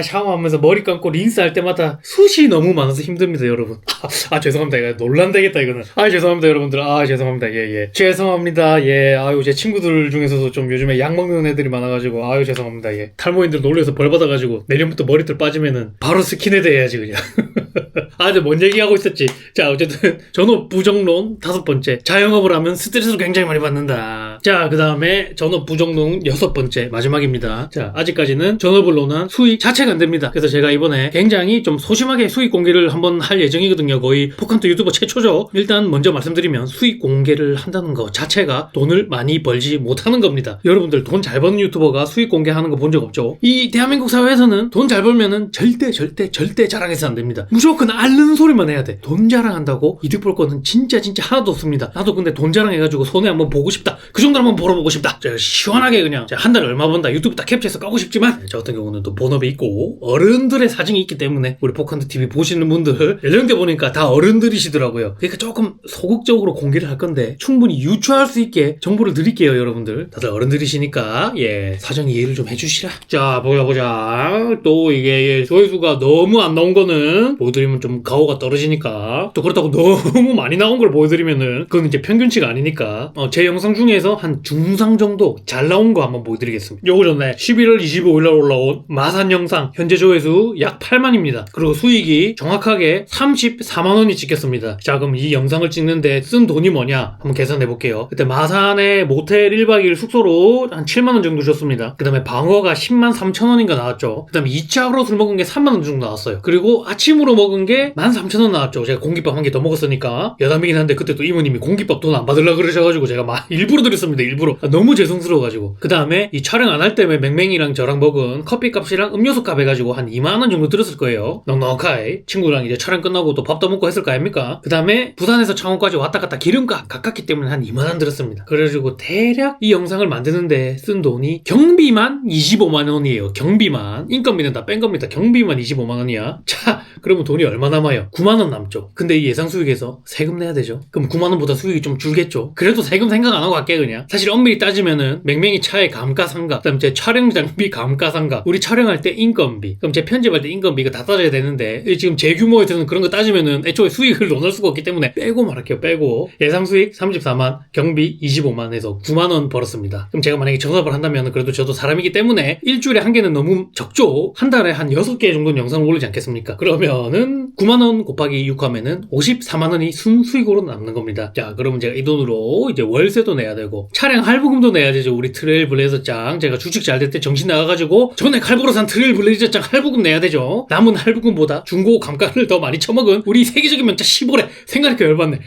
샤워하면서 머리 감고 린스 할 때마다 숱이 너무 많아서 힘듭니다 여러분. 죄송합니다. 이거 논란되겠다 이거는. 죄송합니다 여러분들. 죄송합니다. 예. 죄송합니다. 예. 제 친구들 중에서도 좀 요즘에 약 먹는 애들이 많아가지고 죄송합니다. 예. 탈모인들 놀려서 벌 받아가지고 내년부터 머리털 빠지면은 바로 스킨헤드 해야지 그냥. 근데 뭔 얘기하고 있었지. 자 어쨌든 전업 부정론 5번째. 자영업을 하면 스트레스를 굉장히 많이 받는다. 자 그 다음에 전업 부정론 6번째 마지막입니다. 자 아직까지는 전업을 논한 수익 자체가 안 됩니다. 그래서 제가 이번에 굉장히 좀 소심하게 수익 공개를 한번 할 예정이거든요. 거의 포칸트 유튜버 최초죠. 일단 먼저 말씀드리면 수익 공개를 한다는 것 자체가 돈을 많이 벌지 못하는 겁니다. 여러분들 돈 잘 버는 유튜버가 수익 공개하는 거 본 적 없죠? 이 대한민국 사회에서는 돈 잘 벌면은 절대 자랑해서 안 됩니다. 무조건 앓는 소리만 해야 돼. 돈 자랑한다고 이득 볼 거는 진짜 하나도 없습니다. 나도 근데 돈 자랑해가지고 손해 한번 보고 싶다. 그 정도 사람들 한번 벌어보고 싶다. 제가 시원하게 그냥 한 달에 얼마 번다 유튜브 딱 캡처해서 까고 싶지만 저 같은 경우는 또 본업이 있고 어른들의 사정이 있기 때문에 우리 포컨트 TV 보시는 분들 연령대 보니까 다 어른들이시더라고요. 그러니까 조금 소극적으로 공개를 할 건데 충분히 유추할 수 있게 정보를 드릴게요. 여러분들 다들 어른들이시니까 사정 이해를 좀 해주시라. 자 보자 또 이게 조회수가 너무 안 나온 거는 보여드리면 좀 가오가 떨어지니까 또 그렇다고 너무 많이 나온 걸 보여드리면은 그건 이제 평균치가 아니니까 제 영상 중에서 한 중상 정도 잘 나온 거 한번 보여드리겠습니다. 요거 전에 11월 25일날 올라온 마산 영상 현재 조회수 약 8만입니다. 그리고 수익이 정확하게 34만원이 찍혔습니다. 자 그럼 이 영상을 찍는데 쓴 돈이 뭐냐 한번 계산해 볼게요. 그때 마산에 모텔 1박 2일 숙소로 한 7만원 정도 줬습니다. 그 다음에 방어가 10만 3천원인가 나왔죠. 그 다음에 2차로 술 먹은 게 3만원 정도 나왔어요. 그리고 아침으로 먹은 게 13,000원 나왔죠. 제가 공깃밥 한 개 더 먹었으니까 여담이긴 한데 그때 또 이모님이 공깃밥 돈 안 받으려고 그러셔가지고 제가 일부러 드렸습니다. 일부러. 너무 죄송스러워가지고. 그 다음에 이 촬영 안 할 때문에 맹맹이랑 저랑 먹은 커피 값이랑 음료수 값 해가지고 한 2만원 정도 들었을 거예요. 넉넉하게 친구랑 이제 촬영 끝나고 또 밥도 먹고 했을 거 아닙니까? 그 다음에 부산에서 창원까지 왔다 갔다 기름값 가깝기 때문에 한 2만원 들었습니다. 그래가지고 대략 이 영상을 만드는데 쓴 돈이 경비만 25만원이에요. 경비만. 인건비는 다 뺀 겁니다. 경비만 25만원이야. 자 그러면 돈이 얼마 남아요? 9만원 남죠. 근데 이 예상 수익에서 세금 내야 되죠. 그럼 9만원보다 수익이 좀 줄겠죠. 그래도 세금 생각 안 하고 갈게 그냥. 사실 엄밀히 따지면은 맹맹이 차의 감가상각, 그다음 제 촬영 장비 감가상각, 우리 촬영할 때 인건비, 그럼 제 편집할 때 인건비 이거 다 따져야 되는데 지금 제 규모에서는 그런 거 따지면은 애초에 수익을 넣을 수가 없기 때문에 빼고 말할게요. 빼고 예상 수익 34만, 경비 25만에서 9만원 벌었습니다. 그럼 제가 만약에 전업을 한다면 그래도 저도 사람이기 때문에 일주일에 한 개는 너무 적죠. 한 달에 한 6개 정도는 영상을 올리지 않겠습니까? 그러면은 9만원 곱하기 6하면은 54만원이 순수익으로 남는 겁니다. 자 그러면 제가 이 돈으로 이제 월세도 내야 되고 차량 할부금도 내야 되죠. 우리 트레일블레이저 짱 제가 주식 잘 될 때 정신 나가가지고 전에 칼보로 산 트레일블레이저 짱 할부금 내야 되죠. 남은 할부금보다 중고 감가를 더 많이 처먹은 우리 세계적인 명차 15래 생각하니까 열받네.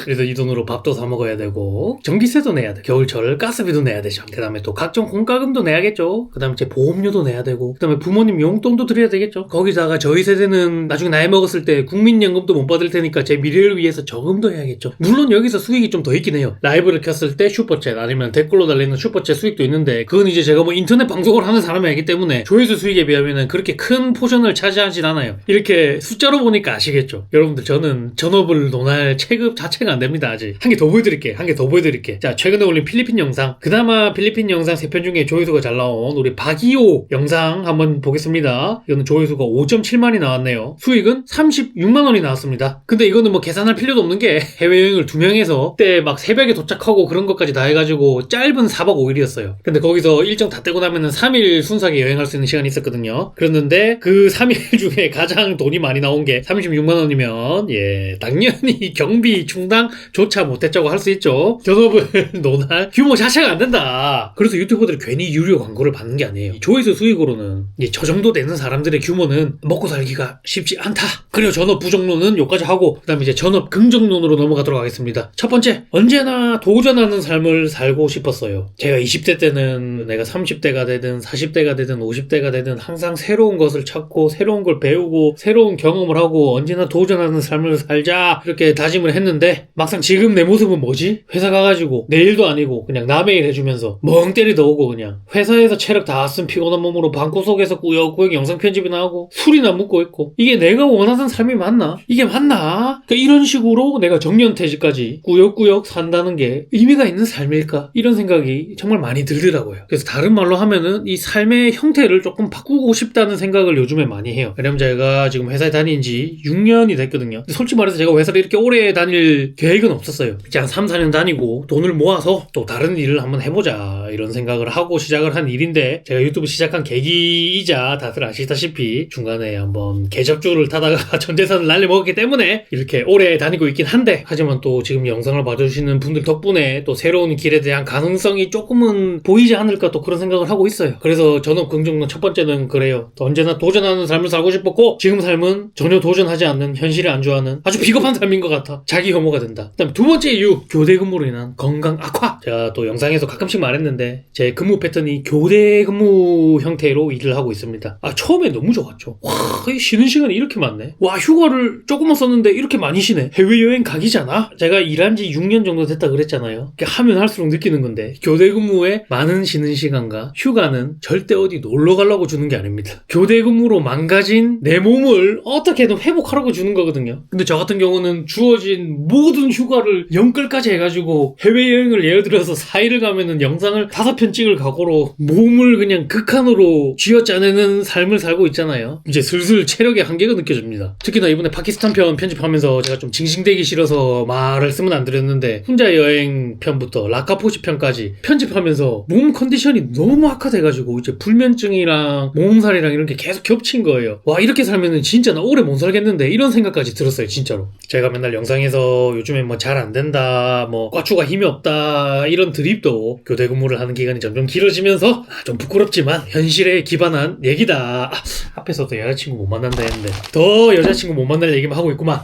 그래서 이 돈으로 밥도 사 먹어야 되고 전기세도 내야 돼. 겨울철 가스비도 내야 되죠. 그 다음에 또 각종 공과금도 내야겠죠. 그 다음에 제 보험료도 내야 되고 그 다음에 부모님 용돈도 드려야 되겠죠. 거기다가 저희 세대는 나중에 나이 먹었을 때 국민연금도 못 받을 테니까 제 미래를 위해서 저금도 해야겠죠. 물론 여기서 수익이 좀 더 있긴 해요. 라이브를 켰을 때 슈퍼챗 아니면 댓글로 달리는 슈퍼챗 수익도 있는데 그건 이제 제가 뭐 인터넷 방송을 하는 사람이 아니기 때문에 조회수 수익에 비하면 그렇게 큰 포션을 차지하진 않아요. 이렇게 숫자로 보니까 아시겠죠. 여러분들 저는 전업을 논할 체급 자체가 안 됩니다. 아직 한 개 더 보여드릴게. 자 최근에 올린 필리핀 영상, 그나마 필리핀 영상 3편 중에 조회수가 잘 나온 우리 박이오 영상 한번 보겠습니다. 이거는 조회수가 5.7만이 나왔네요. 수익은 36만원이 나왔습니다. 근데 이거는 뭐 계산할 필요도 없는 게 해외여행을 2명에서 그때 막 새벽에 도착하고 그런 것까지 다 해가지고 짧은 4박 5일이었어요. 근데 거기서 일정 다 떼고 나면은 3일 순삭에 여행할 수 있는 시간이 있었거든요. 그랬는데 그 3일 중에 가장 돈이 많이 나온 게 36만원이면 당연히 경비 충당조차 못했다고 할 수 있죠. 전업을 논할 규모 자체가 안 된다. 그래서 유튜버들이 괜히 유료 광고를 받는 게 아니에요. 조회수 수익으로는 저 정도 되는 사람들의 규모는 먹고 살기가 쉽지 않다. 그리고 전업 부정론은 여기까지 하고 그 다음에 이제 전업 긍정론으로 넘어가도록 하겠습니다. 첫 번째, 언제나 도전하는 삶을 살고 싶었어요. 제가 20대 때는 내가 30대가 되든 40대가 되든 50대가 되든 항상 새로운 것을 찾고 새로운 걸 배우고 새로운 경험을 하고 언제나 도전하는 삶을 살자 이렇게 다짐을 했는데 막상 지금 내 모습은 뭐지? 회사 가가지고 내 일도 아니고 그냥 남의 일 해주면서 멍 때리다 오고 그냥 회사에서 체력 다 쓴 피곤한 몸으로 방구석에서 꾸역꾸역 영상 편집이나 하고 술이나 먹고 있고 이게 내가 원하는 삶이 맞나? 이게 맞나? 그러니까 이런 식으로 내가 정년퇴직까지 꾸역꾸역 산다는 게 의미가 있는 삶일까? 이런 생각이 정말 많이 들더라고요. 그래서 다른 말로 하면은 이 삶의 형태를 조금 바꾸고 싶다는 생각을 요즘에 많이 해요. 왜냐면 제가 지금 회사에 다닌 지 6년이 됐거든요. 솔직히 말해서 제가 회사를 이렇게 오래 다닐 계획은 없었어요. 이제 한 3, 4년 다니고 돈을 모아서 또 다른 일을 한번 해보자 이런 생각을 하고 시작을 한 일인데 제가 유튜브 시작한 계기이자 다들 아시다시피 중간에 한번 계접주를 타다가 전 재산을 날려먹었기 때문에 이렇게 오래 다니고 있긴 한데 하지만 또 지금 영상을 봐주시는 분들 덕분에 또 새로운 길에 대한 가능성이 조금은 보이지 않을까 또 그런 생각을 하고 있어요. 그래서 전업 긍정론 첫 번째는 그래요. 언제나 도전하는 삶을 살고 싶었고 지금 삶은 전혀 도전하지 않는 현실에 안주하는 아주 비겁한 삶인 것 같아. 자기 혐오가 된다. 그다음 두 번째 이유, 교대 근무로 인한 건강 악화. 제가 또 영상에서 가끔씩 말했는데 제 근무 패턴이 교대 근무 형태로 일을 하고 있습니다. 처음에 너무 좋았죠. 와, 쉬는 시간이 이렇게 많네. 와, 휴가를 조금만 썼는데 이렇게 많이 쉬네. 해외여행 각이잖아. 제가 일한 지 6년 정도 됐다 그랬잖아요. 하면 할수록 느끼는 건데 교대 근무에 많은 쉬는 시간과 휴가는 절대 어디 놀러 가려고 주는 게 아닙니다. 교대 근무로 망가진 내 몸을 어떻게든 회복하라고 주는 거거든요. 근데 저 같은 경우는 주어진 모든 휴가를 연끌까지 해가지고 해외여행을 예를 들어서 4일을 가면은 영상을 5편 찍을 각오로 몸을 그냥 극한으로 쥐어짜내는 삶을 살고 있잖아요. 이제 슬슬 체력의 한계가 느껴집니다. 특히나 이번에 파키스탄 편 편집하면서 제가 좀 징징대기 싫어서 말을 쓰면 안 드렸는데 혼자 여행 편부터 라카포시 편까지 편집하면서 몸 컨디션이 너무 악화돼가지고 이제 불면증이랑 몸살이랑 이런 게 계속 겹친 거예요. 와, 이렇게 살면은 진짜 나 오래 못 살겠는데 이런 생각까지 들었어요, 진짜로. 제가 맨날 영상에서 요즘에 뭐 잘 안 된다, 뭐 꽈추가 힘이 없다 이런 드립도 교대 근무를 하는 기간이 점점 길어지면서 좀 부끄럽지만 현실에 기반한 얘기다. 앞에서도 여자친구 못 만난다 했는데 더 여자친구 못 만날 얘기만 하고 있구만.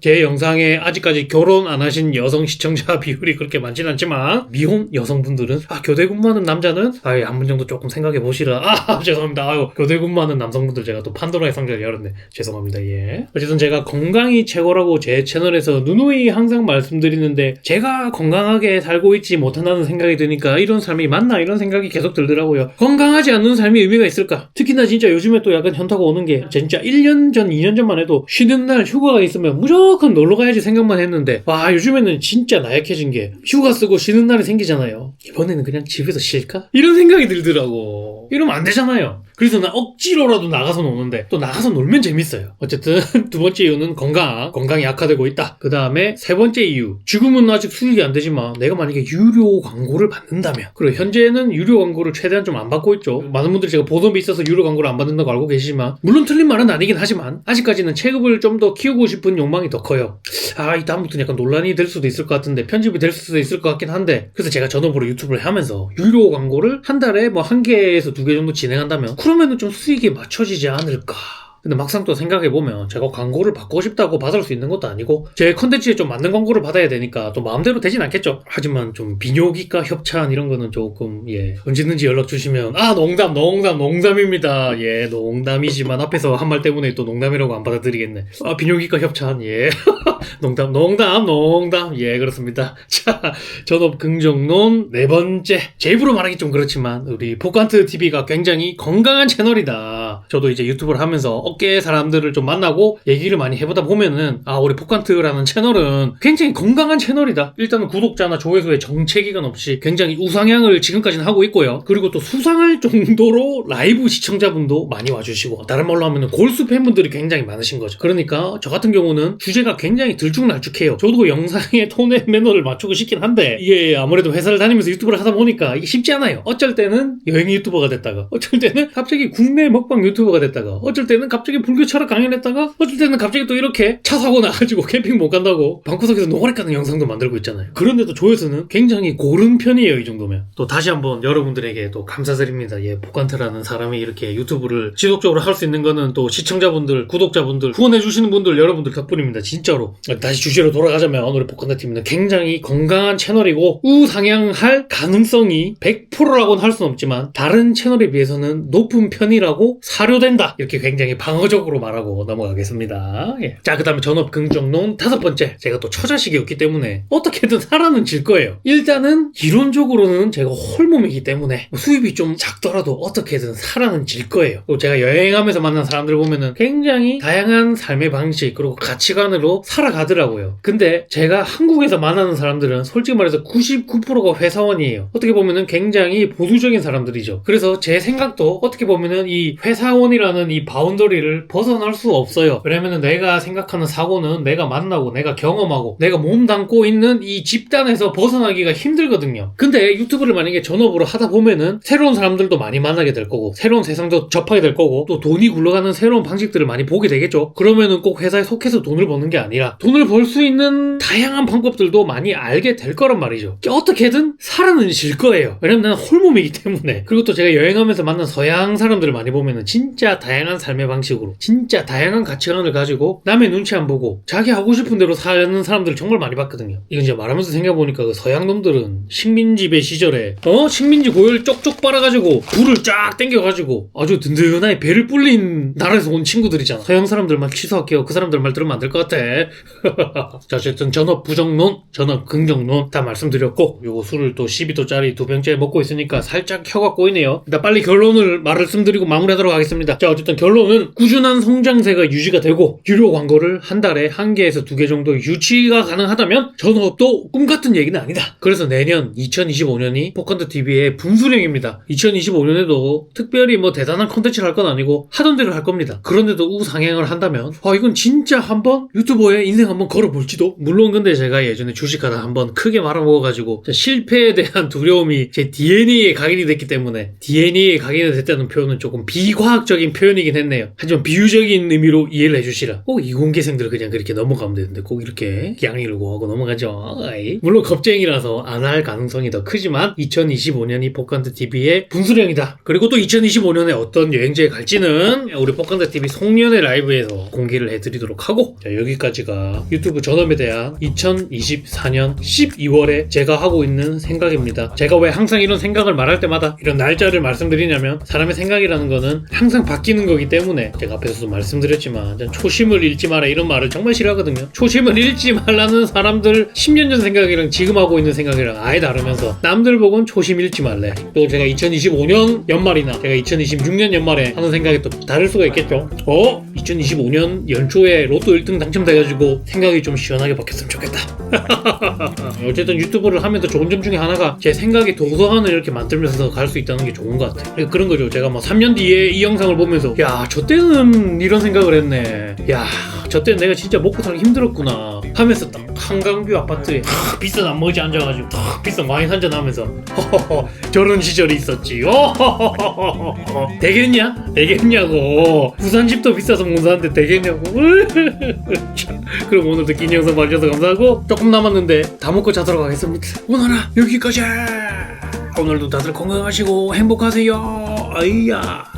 제 영상에 아직까지 결혼 안 하신 여성 시청자 비율이 그렇게 많진 않지만 미혼 여성분들은 교대 근무하는 남자는 한 분 정도 조금 생각해 보시라. 죄송합니다. 교대 근무하는 남성분들 제가 또 판도라의 상자를 열었네. 죄송합니다. 예. 어쨌든 제가 건강이 최고라고 제 채널에서 누누이 항상 말씀드리는데 제가 건강하게 살고 있지 못한다는 생각이 드니까 이런 삶이 맞나 이런 생각이 계속 들더라고요. 건강하지 않는 삶이 의미가 있을까? 특히나 진짜 요즘에 또 약간 현타가 오는 게 진짜 1년 전 2년 전만 해도 쉬는 날 휴가가 있으면 무조건 놀러 가야지 생각만 했는데 요즘에는 진짜 나약해진 게 휴가 쓰고 쉬는 날이 생기잖아요. 이번에는 그냥 집에서 쉴까? 이런 생각이 들더라고. 이러면 안 되잖아요. 그래서 나 억지로라도 나가서 노는데 또 나가서 놀면 재밌어요. 어쨌든 두 번째 이유는 건강이 악화되고 있다. 그 다음에 세 번째 이유, 지금은 아직 수익이 안 되지만 내가 만약에 유료 광고를 받는다면, 그리고 현재는 유료 광고를 최대한 좀 안 받고 있죠. 많은 분들이 제가 본업이 있어서 유료 광고를 안 받는다고 알고 계시지만 물론 틀린 말은 아니긴 하지만 아직까지는 체급을 좀 더 키우고 싶은 욕망이 더 커요. 이 다음부터는 약간 논란이 될 수도 있을 것 같은데 편집이 될 수도 있을 것 같긴 한데, 그래서 제가 전업으로 유튜브를 하면서 유료 광고를 한 달에 뭐 1개에서 2개 정도 진행한다면 그러면은 좀 수익이 맞춰지지 않을까. 근데 막상 또 생각해보면 제가 광고를 받고 싶다고 받을 수 있는 것도 아니고 제 컨텐츠에 좀 맞는 광고를 받아야 되니까 또 마음대로 되진 않겠죠. 하지만 좀 비뇨기과 협찬 이런 거는 조금 언제든지 연락 주시면 농담입니다. 농담이지만 앞에서 한 말 때문에 또 농담이라고 안 받아들이겠네. 비뇨기과 협찬 농담 그렇습니다. 자, 전업 긍정론 네 번째, 제 입으로 말하기 좀 그렇지만 우리 포칸트 TV가 굉장히 건강한 채널이다. 저도 이제 유튜브를 하면서 업계 사람들을 좀 만나고 얘기를 많이 해보다 보면은 우리 포칸트라는 채널은 굉장히 건강한 채널이다. 일단은 구독자나 조회수에 정체기간 없이 굉장히 우상향을 지금까지는 하고 있고요. 그리고 또 수상할 정도로 라이브 시청자분도 많이 와주시고, 다른 말로 하면은 골수 팬분들이 굉장히 많으신 거죠. 그러니까 저 같은 경우는 주제가 굉장히 들쭉날쭉해요. 저도 영상의 톤의 매너를 맞추고 싶긴 한데 이게 아무래도 회사를 다니면서 유튜브를 하다 보니까 이게 쉽지 않아요. 어쩔 때는 여행 유튜버가 됐다가, 어쩔 때는 갑자기 국내 먹방 유튜버가 됐다가, 어쩔 때는 갑자기 불교 철학 강연했다가, 어쩔 때는 갑자기 또 이렇게 차 사고 나가지고 캠핑 못 간다고 방구석에서 노가리 까는 영상도 만들고 있잖아요. 그런데도 조회수는 굉장히 고른 편이에요. 이 정도면. 또 다시 한번 여러분들에게 또 감사드립니다. 포칸트라는 사람이 이렇게 유튜브를 지속적으로 할 수 있는 거는 또 시청자분들, 구독자분들, 후원해주시는 분들 여러분들 덕분입니다. 진짜로. 다시 주제로 돌아가자면 우리 포칸트 TV는 굉장히 건강한 채널이고 우상향할 가능성이 100%라고는 할 수는 없지만 다른 채널에 비해서는 높은 편이라고 사료된다. 이렇게 굉장히 방어적으로 말하고 넘어가겠습니다. 자, 그 다음에 전업 긍정론 다섯 번째, 제가 또 처자식이 없기 때문에 어떻게든 살아는 질 거예요. 일단은 이론적으로는 제가 홀몸이기 때문에 수입이 좀 작더라도 어떻게든 살아는 질 거예요. 또 제가 여행하면서 만난 사람들 보면은 굉장히 다양한 삶의 방식 그리고 가치관으로 살아가더라고요. 근데 제가 한국에서 만나는 사람들은 솔직히 말해서 99%가 회사원이에요. 어떻게 보면은 굉장히 보수적인 사람들이죠. 그래서 제 생각도 어떻게 보면은 이 회사원이라는 이 바운더리를 벗어날 수 없어요. 왜냐면은 내가 생각하는 사고는 내가 만나고 내가 경험하고 내가 몸담고 있는 이 집단에서 벗어나기가 힘들거든요. 근데 유튜브를 만약에 전업으로 하다 보면은 새로운 사람들도 많이 만나게 될 거고 새로운 세상도 접하게 될 거고 또 돈이 굴러가는 새로운 방식들을 많이 보게 되겠죠. 그러면은 꼭 회사에 속해서 돈을 버는 게 아니라 돈을 벌 수 있는 다양한 방법들도 많이 알게 될 거란 말이죠. 어떻게든 살아는 질 거예요. 왜냐면 나는 홀몸이기 때문에. 그리고 또 제가 여행하면서 만난 서양 사람들을 많이 보면은 진짜 다양한 삶의 방식으로 진짜 다양한 가치관을 가지고 남의 눈치 안 보고 자기 하고 싶은 대로 사는 사람들을 정말 많이 봤거든요. 이건 이제 말하면서 생각해보니까 그 서양 놈들은 식민지배 시절에 식민지 고열 쪽쪽 빨아가지고 불을 쫙 땡겨가지고 아주 든든하게 배를 불린 나라에서 온 친구들이잖아. 서양 사람들 말 취소할게요. 그 사람들 말 들으면 안 될 것 같아. 자, 어쨌든 전업 부정론, 전업 긍정론 다 말씀드렸고, 요거 술을 또 12도짜리 2병째 먹고 있으니까 살짝 혀가 꼬이네요. 일단 빨리 결론을 말씀드리고 마무리하도록 하겠습니다. 자, 어쨌든 결론은 꾸준한 성장세가 유지가 되고 유료 광고를 한 달에 1개에서 2개 정도 유치가 가능하다면 전업도 꿈같은 얘기는 아니다. 그래서 내년 2025년이 포컨트TV의 분수령입니다. 2025년에도 특별히 뭐 대단한 컨텐츠를 할 건 아니고 하던 대로 할 겁니다. 그런데도 우상향을 한다면 이건 진짜 한번 유튜버의 인생 한번 걸어볼지도. 물론 근데 제가 예전에 주식하다 한번 크게 말아먹어가지고 실패에 대한 두려움이 제 DNA에 각인이 됐기 때문에 DNA에 각인이 됐다는 표현은 조금 비과학적인 표현이긴 했네요. 하지만 비유적인 의미로 이해를 해주시라. 이공계생들 그냥 그렇게 넘어가면 되는데 꼭 이렇게 양해를 구하고 넘어가죠. 물론 겁쟁이라서 안 할 가능성이 더 크지만 2025년이 포컨트TV의 분수령이다. 그리고 또 2025년에 어떤 여행지에 갈지는 우리 포컨트TV 송년회 라이브에서 공개를 해드리도록 하고, 자, 여기까지가 유튜브 전업에 대한 2024년 12월에 제가 하고 있는 생각입니다. 제가 왜 항상 이런 생각을 말할 때마다 이런 날짜를 말씀드리냐면 사람의 생각이라는 거는 항상 바뀌는 거기 때문에 제가 앞에서도 말씀드렸지만 초심을 잃지 마라 이런 말을 정말 싫어하거든요. 초심을 잃지 말라는 사람들 10년 전 생각이랑 지금 하고 있는 생각이랑 아예 다르면서 남들 보곤 초심 잃지 말래. 또 제가 2025년 연말이나 제가 2026년 연말에 하는 생각이 또 다를 수가 있겠죠. 2025년 연초에 로또 1등 당첨돼가지고 생각이 좀 시원하게 바뀌었으면 좋겠다. 어쨌든 유튜브를 하면서 좋은 점 중에 하나가 제 생각이 도서관을 이렇게 만들면서 갈 수 있다는 게 좋은 것 같아요. 그런 거죠. 제가 뭐 3년 뒤에 이 영상을 보면서 야, 저 때는 이런 생각을 했네. 야, 저 때는 내가 진짜 먹고 살기 힘들었구나 하면서 딱 한강뷰 아파트에 비싼 안머지 앉아가지고 비싼 와인 한잔 하면서 저런 시절이 있었지. 되겠냐? 되겠냐고. 부산 집도 비싸서 못 사는데 되겠냐고. 그럼 오늘도 긴 영상 봐주셔서 감사하고, 조금 남았는데 다 먹고 자도록 하겠습니다. 오늘은 여기까지. 오늘도 다들 건강하시고 행복하세요. 아이야.